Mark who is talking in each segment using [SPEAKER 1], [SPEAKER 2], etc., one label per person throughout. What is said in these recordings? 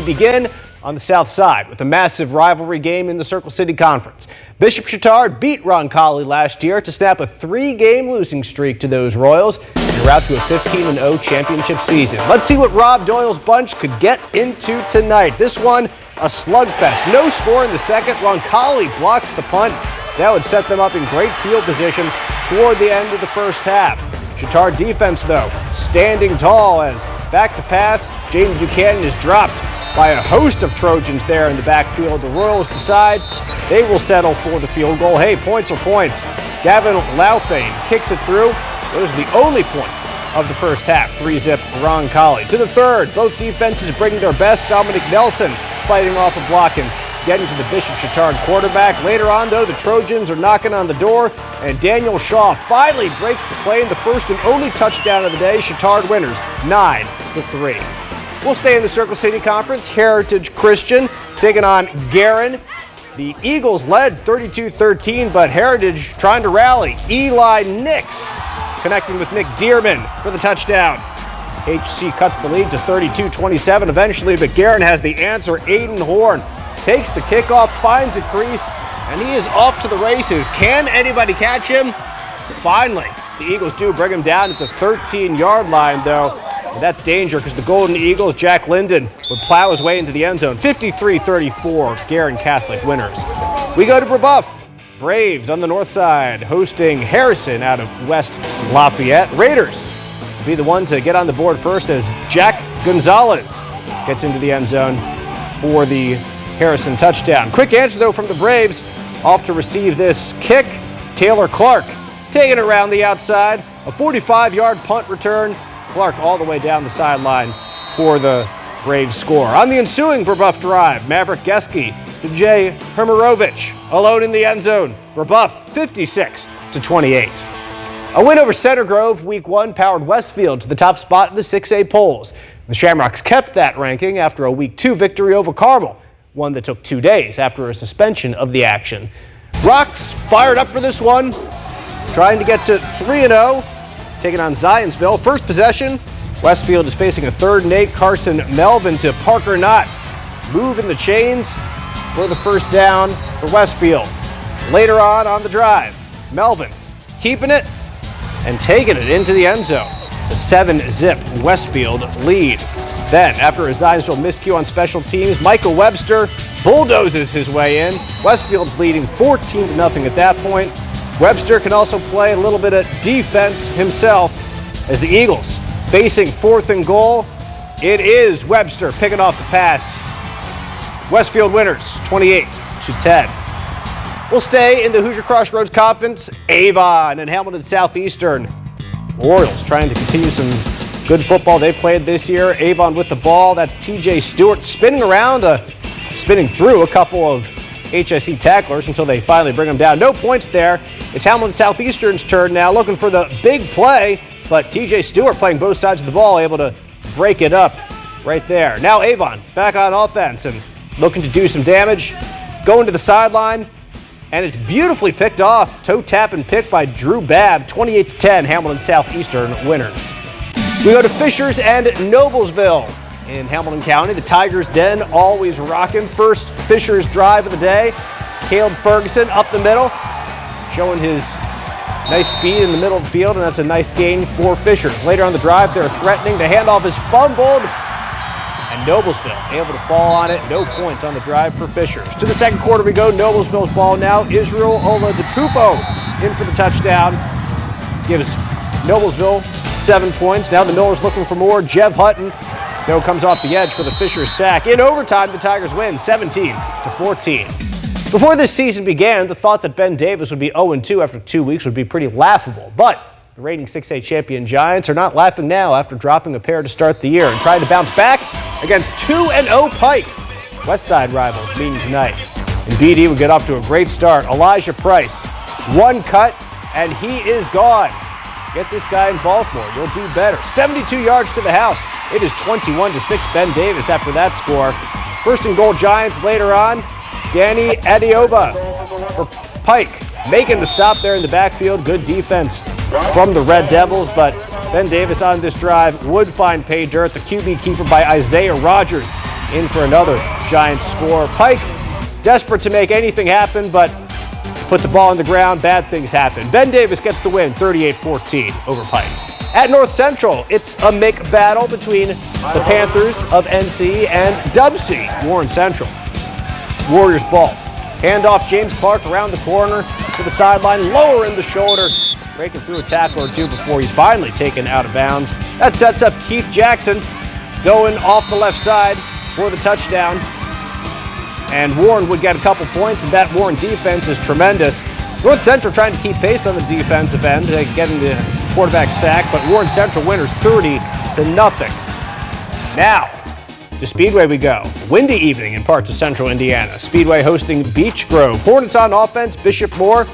[SPEAKER 1] begin on the south side with a massive rivalry game in the Circle City Conference. Bishop Chatard beat Roncalli last year to snap a 3-game losing streak to those Royals and route to a 15-0 championship season. Let's see what Rob Doyle's bunch could get into tonight. This one, a slugfest. No score in the second. Roncalli blocks the punt. That would set them up in great field position toward the end of the first half. Chatard defense, though, standing tall as back to pass. James Buchanan is dropped by a host of Trojans there in the backfield. The Royals decide they will settle for the field goal. Hey, points are points. Gavin Laufane kicks it through. Those are the only points of the first half. 3-zip Roncalli. To the third, both defenses bring their best. Dominic Nelson fighting off a block and getting to the Bishop Chatard quarterback. Later on, though, the Trojans are knocking on the door, and Daniel Shaw finally breaks the play in the first and only touchdown of the day. Chatard winners 9-3. We'll stay in the Circle City Conference. Heritage Christian taking on Guerin. The Eagles led 32-13, but Heritage trying to rally. Eli Nix connecting with Nick Dearman for the touchdown. HC cuts the lead to 32-27 eventually, but Guerin has the answer. Aiden Horn takes the kickoff, finds a crease, and he is off to the races. Can anybody catch him? Finally, the Eagles do bring him down at the 13-yard line, though. And that's danger because the Golden Eagles, Jack Linden, would plow his way into the end zone. 53-34, Guerin Catholic winners. We go to Brebeuf. Braves on the north side hosting Harrison out of West Lafayette. Raiders will be the one to get on the board first as Jack Gonzalez gets into the end zone for the Harrison touchdown. Quick answer, though, from the Braves. Off to receive this kick. Taylor Clark taking it around the outside. A 45-yard punt return. Clark all the way down the sideline for the Braves score. On the ensuing Brebeuf drive, Maverick Geske to Jay Hermerovich alone in the end zone. Brebeuf 56-28. A win over Center Grove week 1 powered Westfield to the top spot in the 6A polls. The Shamrocks kept that ranking after a week 2 victory over Carmel, one that took 2 days after a suspension of the action. Rocks fired up for this one, trying to get to 3-0. Taking on Zionsville. First possession, Westfield is facing a 3rd and 8. Carson Melvin to Parker Knott. Moving the chains for the first down for Westfield. Later on the drive, Melvin keeping it and taking it into the end zone. The 7-zip Westfield lead. Then, after a Zionsville miscue on special teams, Michael Webster bulldozes his way in. Westfield's leading 14-0 at that point. Webster can also play a little bit of defense himself as the Eagles facing 4th and goal. It is Webster picking off the pass. Westfield winners 28-10. We'll stay in the Hoosier Crossroads Conference. Avon and Hamilton Southeastern. Orioles trying to continue some good football they've played this year. Avon with the ball. That's TJ Stewart spinning through a couple of HSE tacklers until they finally bring them down. No points there. It's Hamilton Southeastern's turn now, looking for the big play, but TJ Stewart playing both sides of the ball, able to break it up right there. Now Avon back on offense and looking to do some damage. Going to the sideline, and it's beautifully picked off. Toe tap and pick by Drew Babb. 28-10, Hamilton Southeastern winners. We go to Fishers and Noblesville. In Hamilton County, the Tigers Den always rocking. First Fishers drive of the day. Caleb Ferguson up the middle, showing his nice speed in the middle of the field, and that's a nice gain for Fishers. Later on the drive, they're threatening. The handoff is fumbled, and Noblesville able to fall on it. No points on the drive for Fishers. To the second quarter we go. Noblesville's ball now. Israel Oladipupo in for the touchdown. Gives Noblesville 7 points. Now the Millers looking for more. Jeff Hutton though comes off the edge for the Fishers sack. In overtime, the Tigers win 17-14. Before this season began, the thought that Ben Davis would be 0-2 after 2 weeks would be pretty laughable. But the reigning 6A champion Giants are not laughing now after dropping a pair to start the year and trying to bounce back against 2-0 Pike. West Side rivals meeting tonight. And BD would get off to a great start. Elijah Price, 1 cut, and he is gone. Get this guy involved more. You'll do better. 72 yards to the house. It is 21-6 Ben Davis after that score. First and goal Giants later on. Danny Adioba for Pike making the stop there in the backfield. Good defense from the Red Devils, but Ben Davis on this drive would find pay dirt. The QB keeper by Isaiah Rogers in for another giant score. Pike desperate to make anything happen, but put the ball on the ground, bad things happen. Ben Davis gets the win, 38-14 over Pike. At North Central, it's a make battle between the Panthers of NC and Dubsy, Warren Central. Warriors ball. Handoff, James Clark around the corner to the sideline, lower in the shoulder, breaking through a tackle or two before he's finally taken out of bounds. That sets up Keith Jackson going off the left side for the touchdown. And Warren would get a couple points, and that Warren defense is tremendous. North Central trying to keep pace on the defensive end, getting the quarterback sack, but Warren Central winners 30-0. Now, to Speedway we go. Windy evening in parts of central Indiana. Speedway hosting Beech Grove. Hornets on offense, Bishop Moore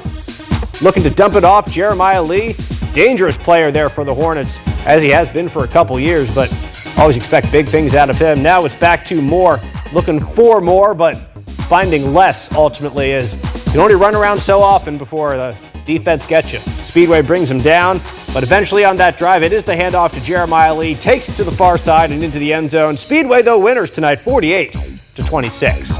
[SPEAKER 1] looking to dump it off. Jeremiah Lee, dangerous player there for the Hornets, as he has been for a couple years, but always expect big things out of him. Now it's back to Moore, looking for more, but finding less ultimately, as you can only run around so often before the defense gets you. Speedway brings him down, but eventually on that drive, it is the handoff to Jeremiah Lee, takes it to the far side and into the end zone. Speedway, though, winners tonight, 48-26.